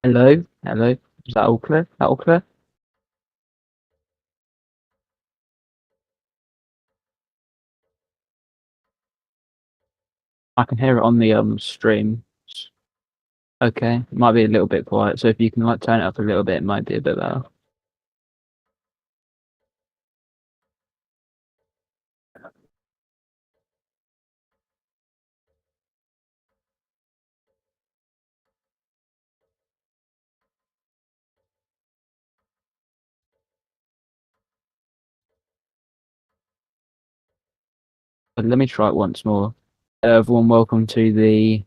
Hello, hello. Is that all clear? That all clear? I can hear it on the stream. Okay, it might be a little bit quiet. So if you can like turn it up a little bit, it might be a bit better. But let me try it once more. Everyone, welcome to the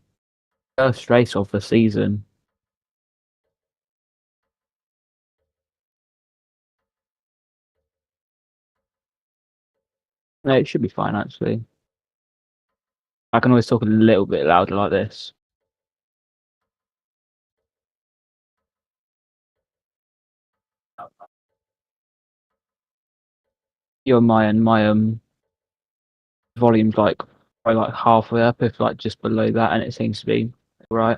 first race of the season. No, it should be fine actually. I can always talk a little bit louder like this. You're my volume's like probably like halfway up, if like just below that, and it seems to be right.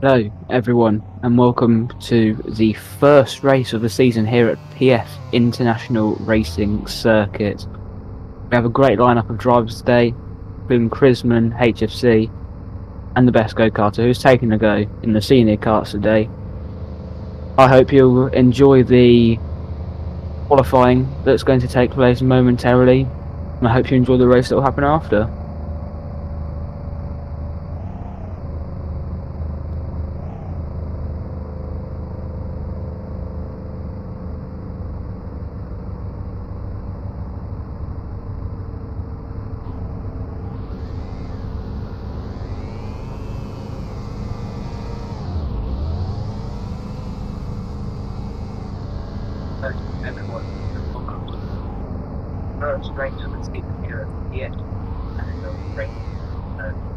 Hello, everyone, and welcome to the first race of the season here at PF International Racing Circuit. We have a great lineup of drivers today, including Chrisman, HFC, and the best go-karter who's taking the go in the senior karts today. I hope you'll enjoy the qualifying that's going to take place momentarily, and I hope you enjoy the race that will happen after. Everyone, welcome to the first race of the season here at PF International Racing Circuit.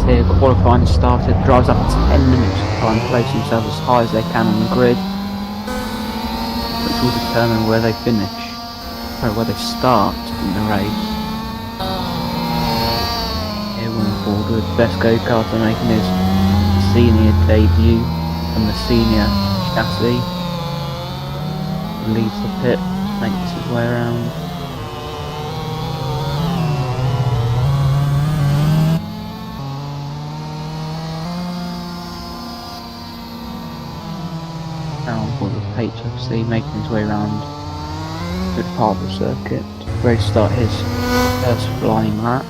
here. Qualifying has started. Drives up 10 minutes to try and place themselves as high as they can on the grid, which will determine where they finish, or where they start in the race. Here we're forward with Best Go-Karter making his senior debut on the senior chassis. Leaves the pit, makes his way around. Now on board with HFC, making his way around the part of the circuit, ready to start his first flying lap.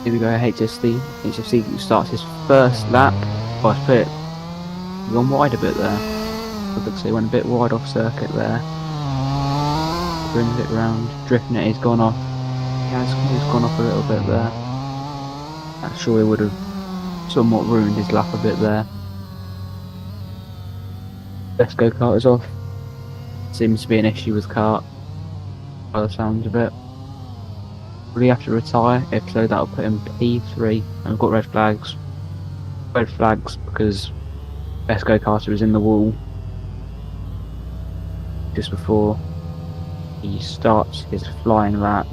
Here we go, HFC. HFC starts his first lap. Oh, it's put it gone wide a bit there. It looks like he went a bit wide off circuit there. Brings it round, drifting it. He's gone off. He's gone off a little bit there. I'm sure he would have somewhat ruined his lap a bit there. Best Go-Karter's off. Seems to be an issue with kart, by the sounds of it. Will he have to retire? If so, that'll put him P3. And we've got red flags. Red flags because Best Go-Karter is in the wall just before he starts his flying lap.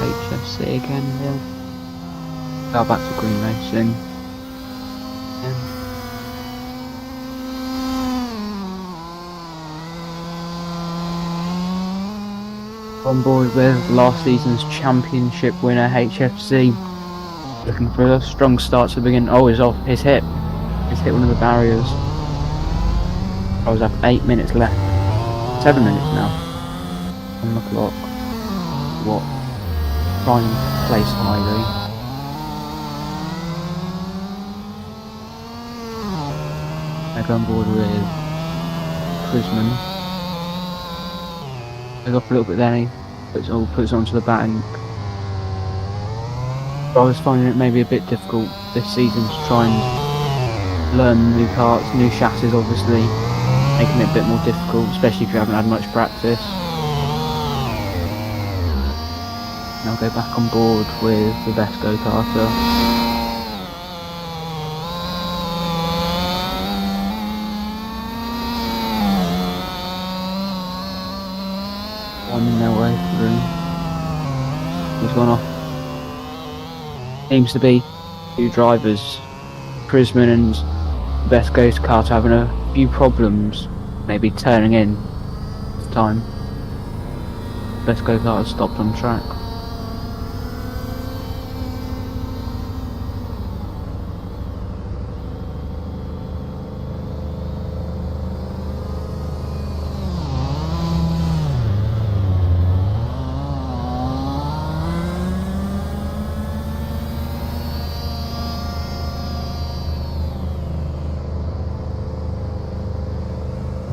HFC again here. Go back to green racing. On board with last season's championship winner HFC. Looking for a strong start to begin. Oh, he's off. He's hit one of the barriers. I was up 8 minutes left. 7 minutes now on the clock. What? Trying to place highly. I go on board with Prisman. Goes off a little bit there, and he puts onto the bank. But I was finding it maybe a bit difficult this season to try and learn new karts, new chassis obviously, making it a bit more difficult, especially if you haven't had much practice. And I'll go back on board with the Best Go-Karter. Winding their way through. He's gone off. Seems to be two drivers, Prisman and the Best Go-Karter, having a few problems, maybe turning in this time. Best Go-Karter stopped on track.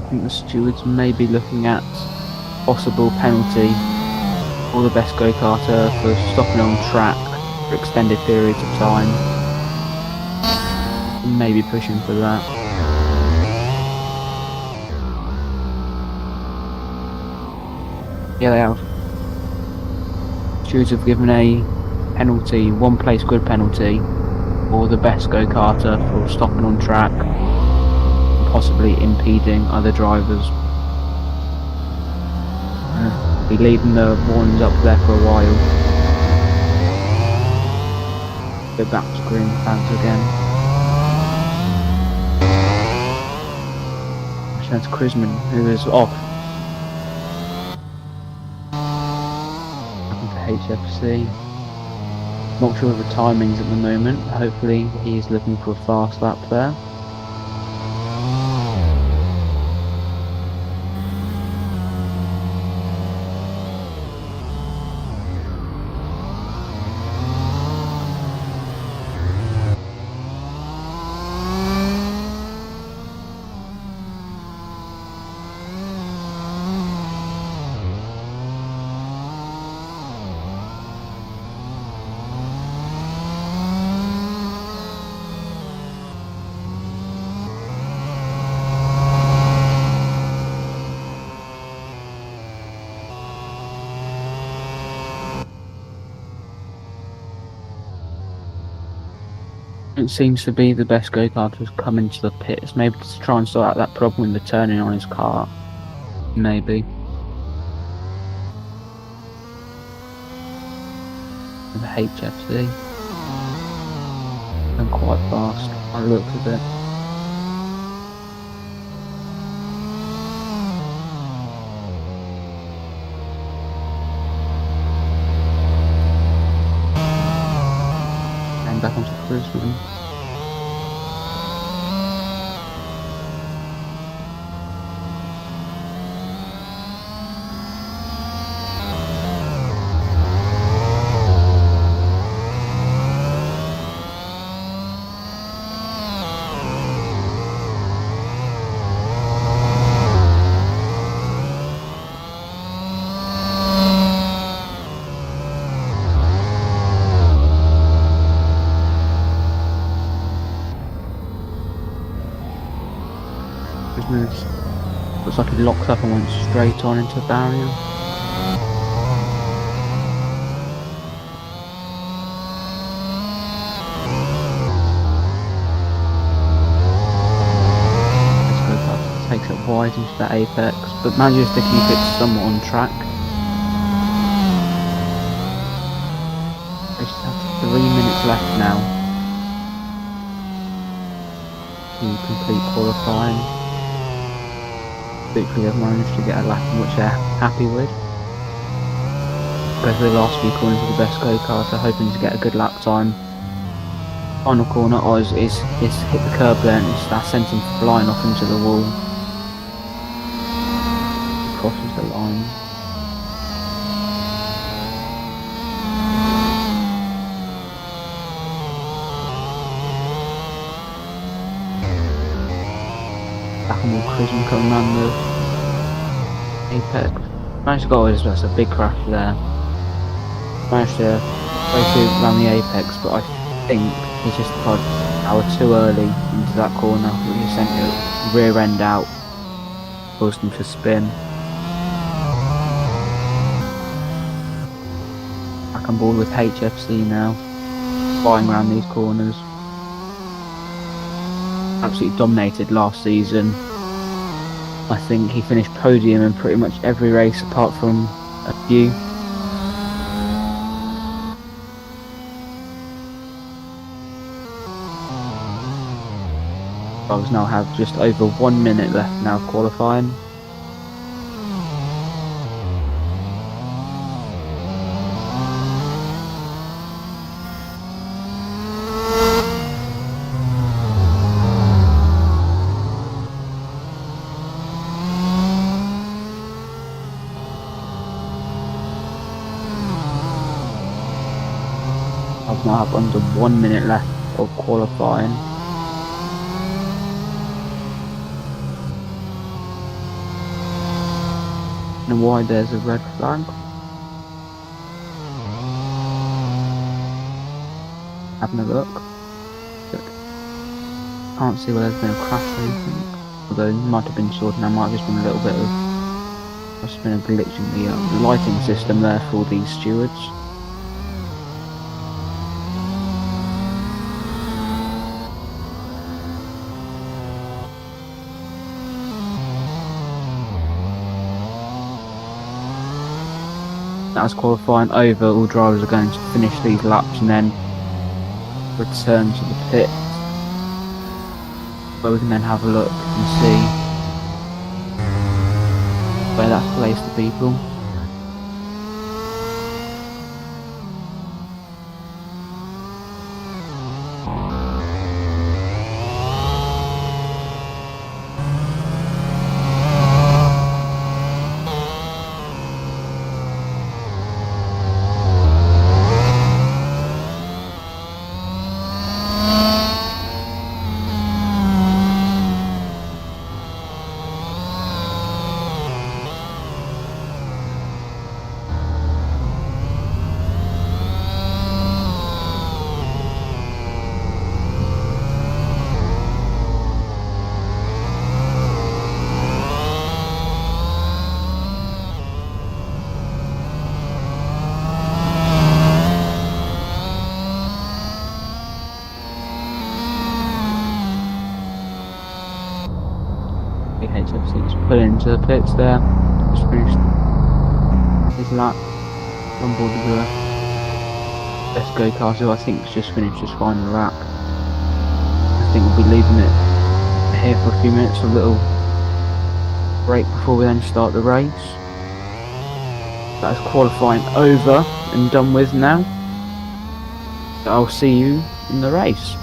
I think the stewards may be looking at possible penalty for the Best Go-Karter for stopping on track for extended periods of time. Maybe pushing for that. Yeah, they have. Stewards have given a penalty, one place grid penalty for the Best Go-Karter for stopping on track, possibly impeding other drivers. Be leaving the warnings up there for a while. Go back to green flags again. return to Krisman, who is off. Looking for HFC. Not sure of the timings at the moment. Hopefully he is looking for a fast lap there. It seems to be the best go-kart has come into the pits, maybe to try and sort out that problem with the turning on his car. Maybe. And the HFC. And quite fast, I looked at it. And back onto Brisbane. Moves. Looks like he locked up and went straight on into the barrier. Let's go back. Takes it wide into the apex, but manages to keep it somewhat on track. They just have 3 minutes left now to complete qualifying. Hopefully they've managed to get a lap in which they're happy with. Go for the last few corners of the best go-karter, hoping to get a good lap time. Final corner is hit the curb there and that sent him flying off into the wall. Crosses the line. Back on the Krisman coming around the apex. Managed to go away as well, so a big crash there. Managed to go around the apex, but I think he just tried to power too early into that corner, which sent the rear end out, caused him to spin. Back on board with HFC now, flying around these corners. Absolutely dominated last season. I think he finished podium in pretty much every race apart from a few. Drivers now have just over 1 minute left now of qualifying. I've now have under 1 minute left of qualifying. And why there's a red flag. Having a look. But can't see where there's been a crash or anything. Although it might have been sorted out, might have just been a little bit of... Must have been a glitch in the lighting system there for these stewards. As qualifying over, all drivers are going to finish these laps and then return to the pit, where we can then have a look and see where that's placed the people. HFC's put into the pits there. Just finished his lap on board with the best go-kart, who I think has just finished his final lap. I think we'll be leaving it here for a few minutes, a little break before we then start the race. That is qualifying over and done with now. So I'll see you in the race.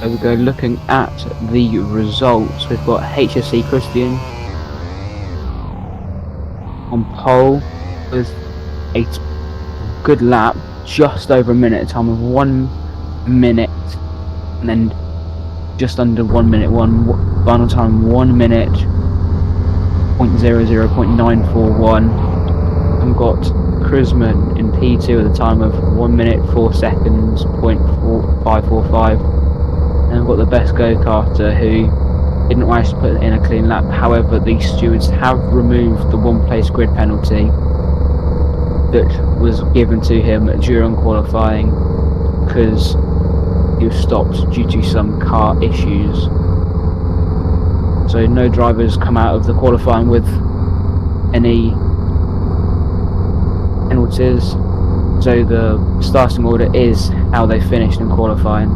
There we go, looking at the results, we've got HSC Christian on pole with a good lap, just over a minute, a time of 1 minute, and then just under 1 minute, final time 1 minute, 0.00.941, and got Krisman in P2 at the time of 1 minute 4 seconds, 0.4545. And we've got the best go-karter who didn't manage to put in a clean lap. However, the stewards have removed the one-place grid penalty that was given to him during qualifying because he was stopped due to some car issues. So no drivers come out of the qualifying with any penalties. So the starting order is how they finished in qualifying.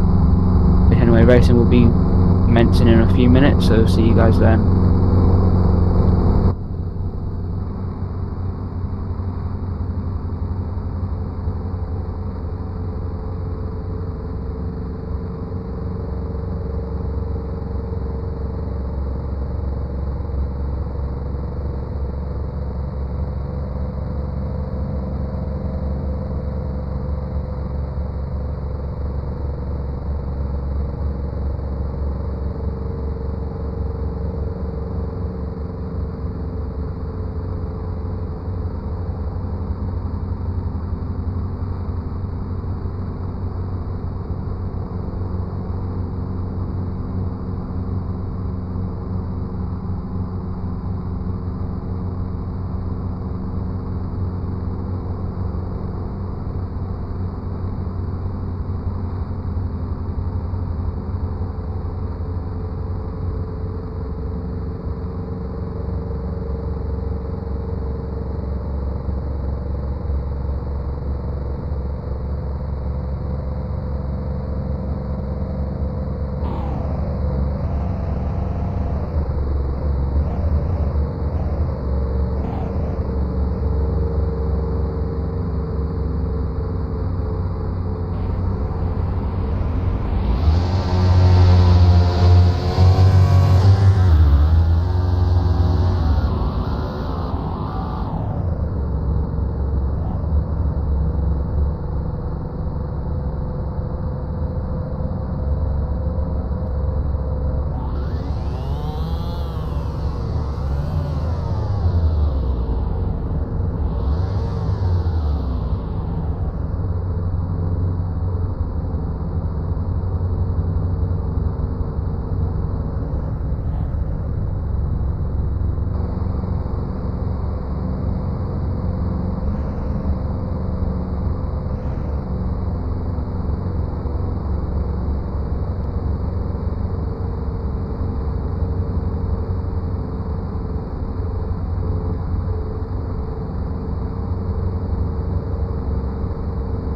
Anyway, racing will be commencing in a few minutes, so see you guys then.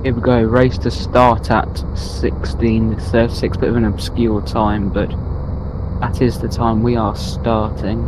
Here we go, race to start at 16:36, bit of an obscure time, but that is the time we are starting.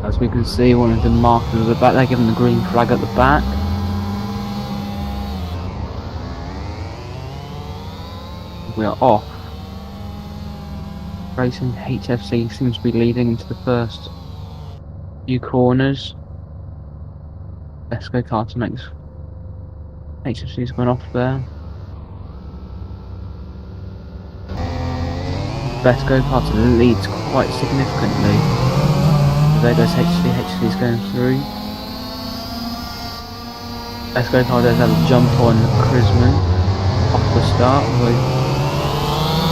As we can see, one of the markers at the back, they're giving the green flag at the back. We are off. Racing HFC seems to be leading into the first few corners. Let's go Karting makes HFC's gone off there. Best Go Karting leads quite significantly. There goes HC's going through. Best Go Karting has a jump on Chrisman off the start.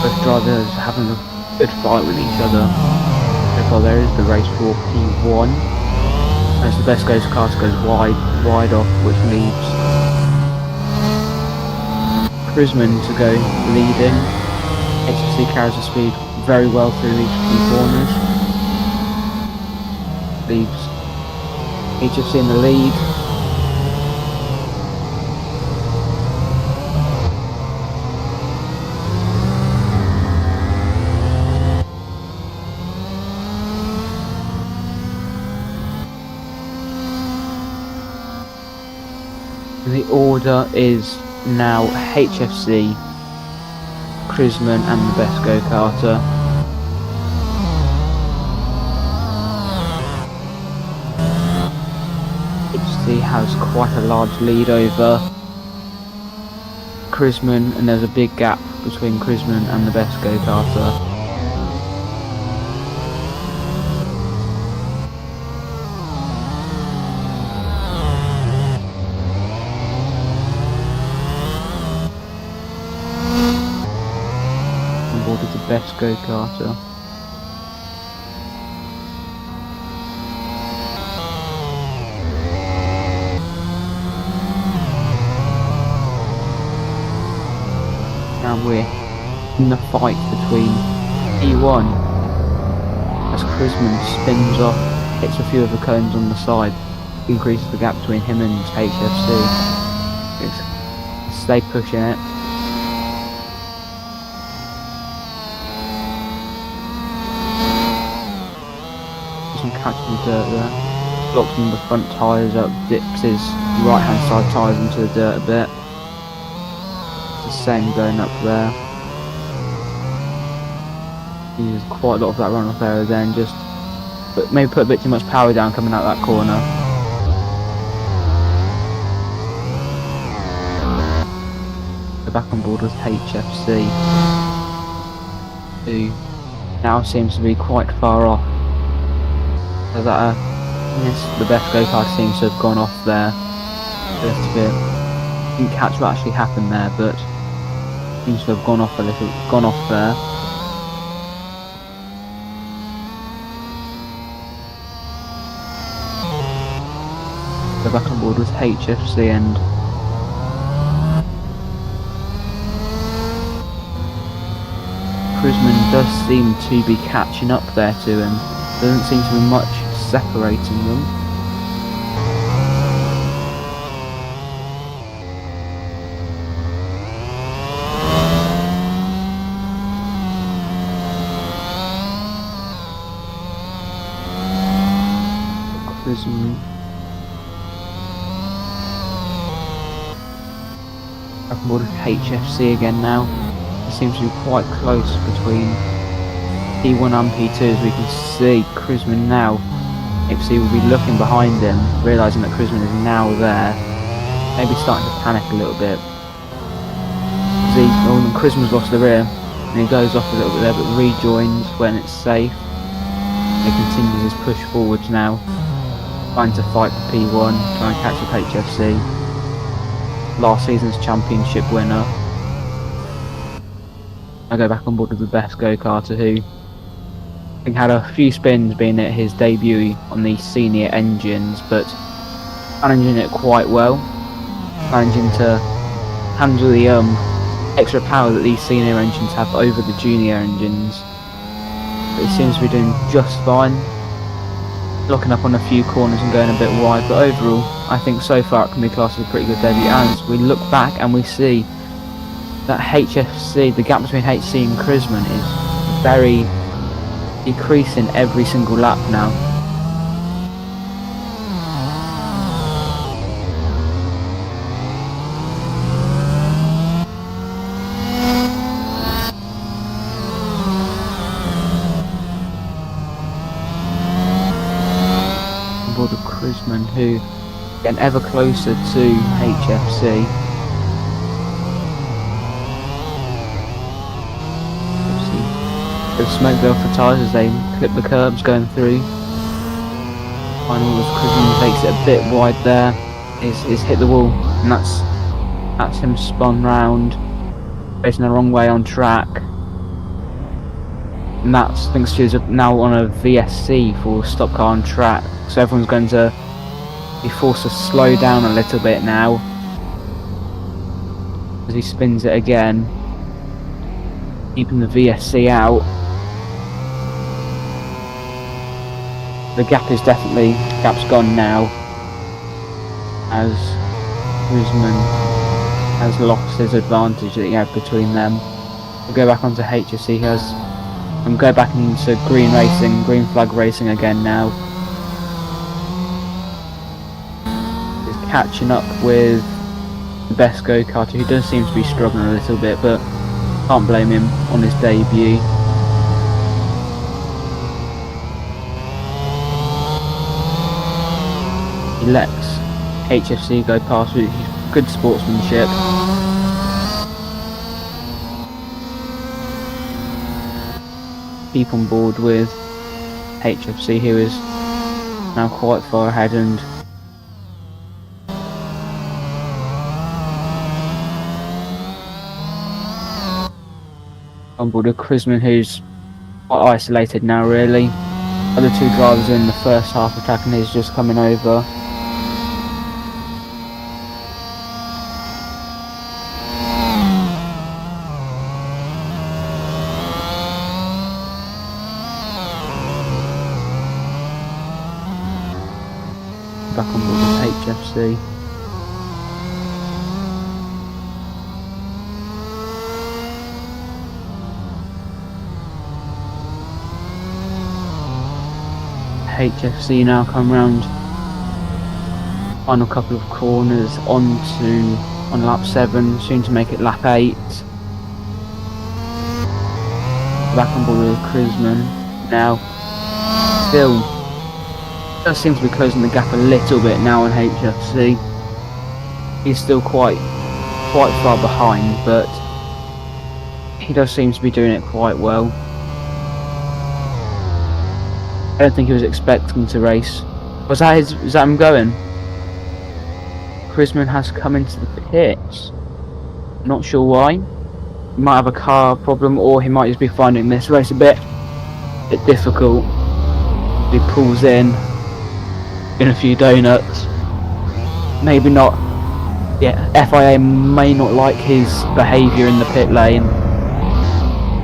Both drivers having a good fight with each other. So far there is the race for P1. As the Best Go Karting goes wide off, which leaves Chrisman to go leading. HFC carries the speed very well through these few corners. Leaves HFC in the lead. The order is now HFC, Chrisman and the Best Go Karter. HFC has quite a large lead over Chrisman, and there's a big gap between Chrisman and the Best Go Karter. The Best Go Karter. Now we're in the fight between E1 as Chrisman spins off, hits a few of the cones on the side, increases the gap between him and HFC. Stay pushing it. Catching the dirt there, blocks on the front tyres up, dips his right hand side tyres into the dirt a bit. It's the same going up there. Uses quite a lot of that run off area then, but maybe put a bit too much power down coming out that corner. Go back on board with HFC, who now seems to be quite far off. So that yes, the Best Go Kart seems to have gone off there just a bit. Didn't catch what actually happened there, but seems to have gone off there. Go back on board with HFC and Chrisman does seem to be catching up there to him. Doesn't seem to be much separating them. Chrisman. Back on board with HFC again now. It seems to be quite close between P1 and P2, as we can see Chrisman now. HFC will be looking behind him, realising that Chrisman is now there. Maybe starting to panic a little bit. Christmas lost the rear, and he goes off a little bit there, but rejoins when it's safe. He continues his push forwards now, trying to fight for P1, trying to catch up HFC, last season's championship winner. I go back on board with the best go-karter, who I think had a few spins being at his debut on the senior engines, but managing it quite well, managing to handle the extra power that these senior engines have over the junior engines. But he seems to be doing just fine, locking up on a few corners and going a bit wide, but overall I think so far it can be classed as a pretty good debut. As we look back and we see that HFC, the gap between HC and Krisman is very decreasing every single lap now. Board of Krisman, who getting ever closer to HFC. The smoke off the tyres as they clip the curbs going through. Final as Krisman takes it a bit wide there. He's hit the wall, and that's him spun round, facing the wrong way on track. And that's thanks to now on a VSC for stop car on track. So everyone's going to be forced to slow down a little bit now as he spins it again, keeping the VSC out. The gap's gone now, as Krisman has lost his advantage that he had between them. We'll go back onto HSC, and go back into green flag racing again now. He's catching up with the best go-karter, who does seem to be struggling a little bit, but can't blame him on his debut. He lets HFC go past with good sportsmanship. Keep on board with HFC, who is now quite far ahead, and on board with Krisman, who's quite isolated now really. Other two drivers in the first half attacking, he's just coming over. Back on board with HFC. HFC now come round final couple of corners on lap 7, soon to make it lap 8. Back on board with Krisman now. Still does seem to be closing the gap a little bit now on HFC. He's still quite far behind, but he does seem to be doing it quite well. I don't think he was expecting to race. Was that him going? Krisman has come into the pits. Not sure why. He might have a car problem, or he might just be finding this race a bit difficult. He pulls in a few donuts. Maybe not. Yeah, FIA may not like his behaviour in the pit lane.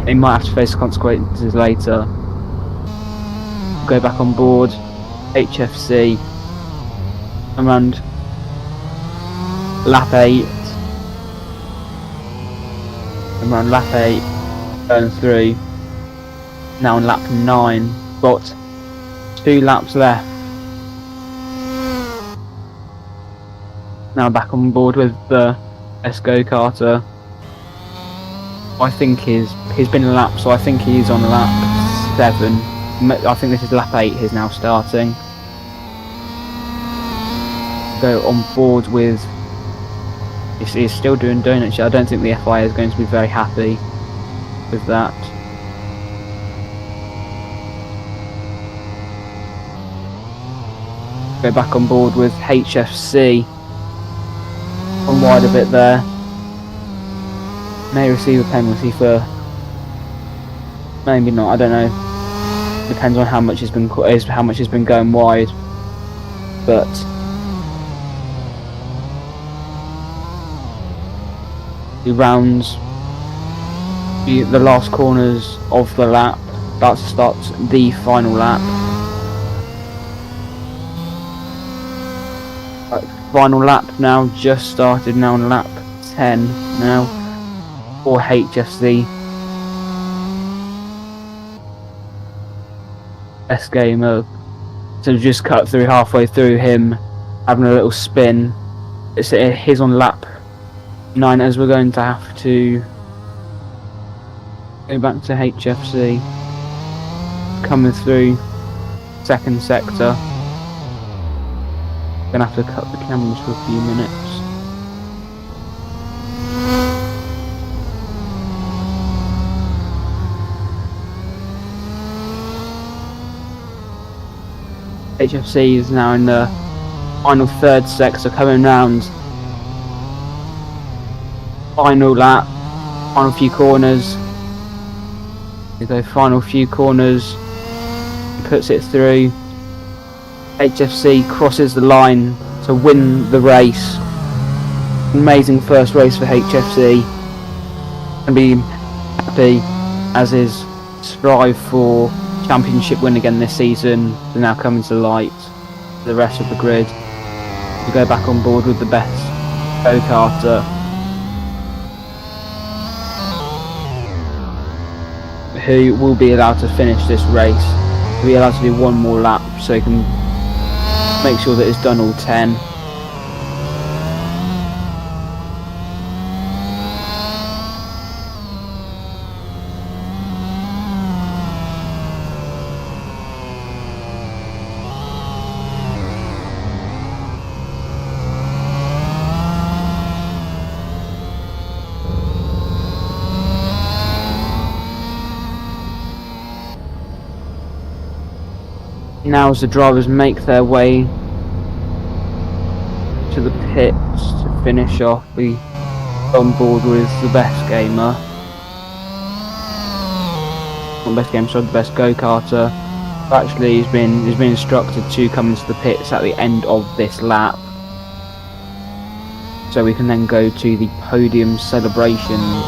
He might have to face consequences later. Go back on board HFC around lap 8. Around lap 8, going through. Now on lap 9. Got 2 laps left. Now back on board with the best go-karter. I think he's been a lap, so I think he's on lap 7. I think this is lap 8 he's now starting. Go on board with He's still doing donuts. I don't think the FIA is going to be very happy with that. Go back on board with HFC. On wide a bit there. May receive a penalty for. Maybe not. I don't know. Depends on how much has been going wide. But he rounds the last corners of the lap. That starts the final lap. Final lap now just started, now on lap 10 now for HFC. Best gamer. So just cut through halfway through him, having a little spin. He's on lap 9 as we're going to have to go back to HFC. Coming through second sector. Gonna have to cut the cameras for a few minutes. HFC is now in the final third sector, coming round. Final lap, final few corners. We go final few corners. Puts it through. HFC crosses the line to win the race. Amazing first race for HFC. And be happy as his strive for championship win again this season to now coming to light. The rest of the grid to go back on board with the best go-karter, who will be allowed to finish this race. He'll be allowed to do one more lap so he can make sure that it's done all 10. Now as the drivers make their way to the pits to finish off, we on board with the best gamer. Not best gamer, sorry, the best go-karter. Actually, he's been instructed to come into the pits at the end of this lap, so we can then go to the podium celebrations.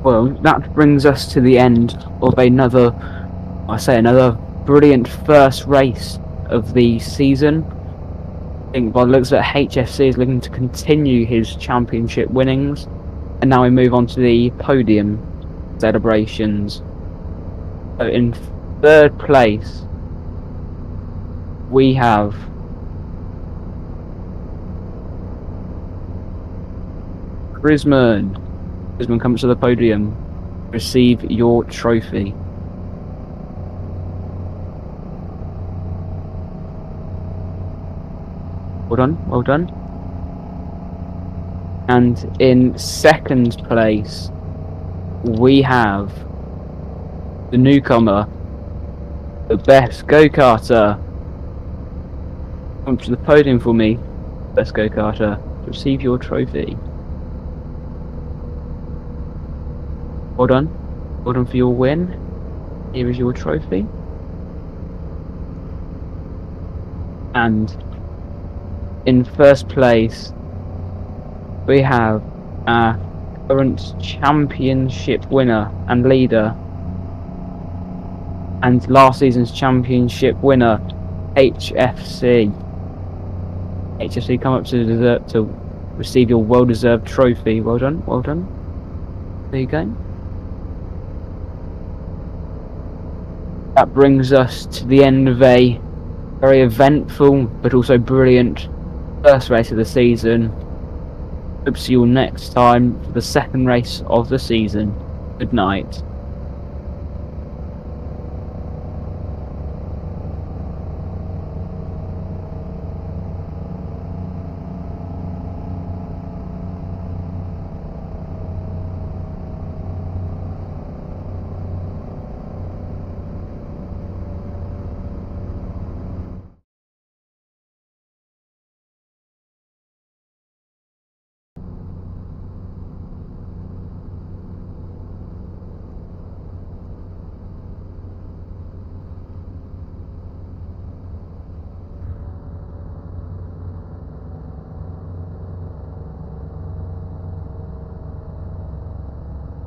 Well, that brings us to the end of another brilliant first race of the season. I think by the looks of it, HFC is looking to continue his championship winnings, and now we move on to the podium celebrations. So in third place, we have Grisman. Grisman comes to the podium. Receive your trophy. Well done, well done. And in second place, we have the newcomer, the best go-karter. Come to the podium for me, best go-karter. Receive your trophy. Well done. Well done for your win. Here is your trophy. And in first place, we have our current championship winner and leader, and last season's championship winner, HFC. HFC, come up to receive your well-deserved trophy. Well done, well done. There you go. That brings us to the end of a very eventful but also brilliant first race of the season. Hope to see you all next time for the second race of the season. Good night.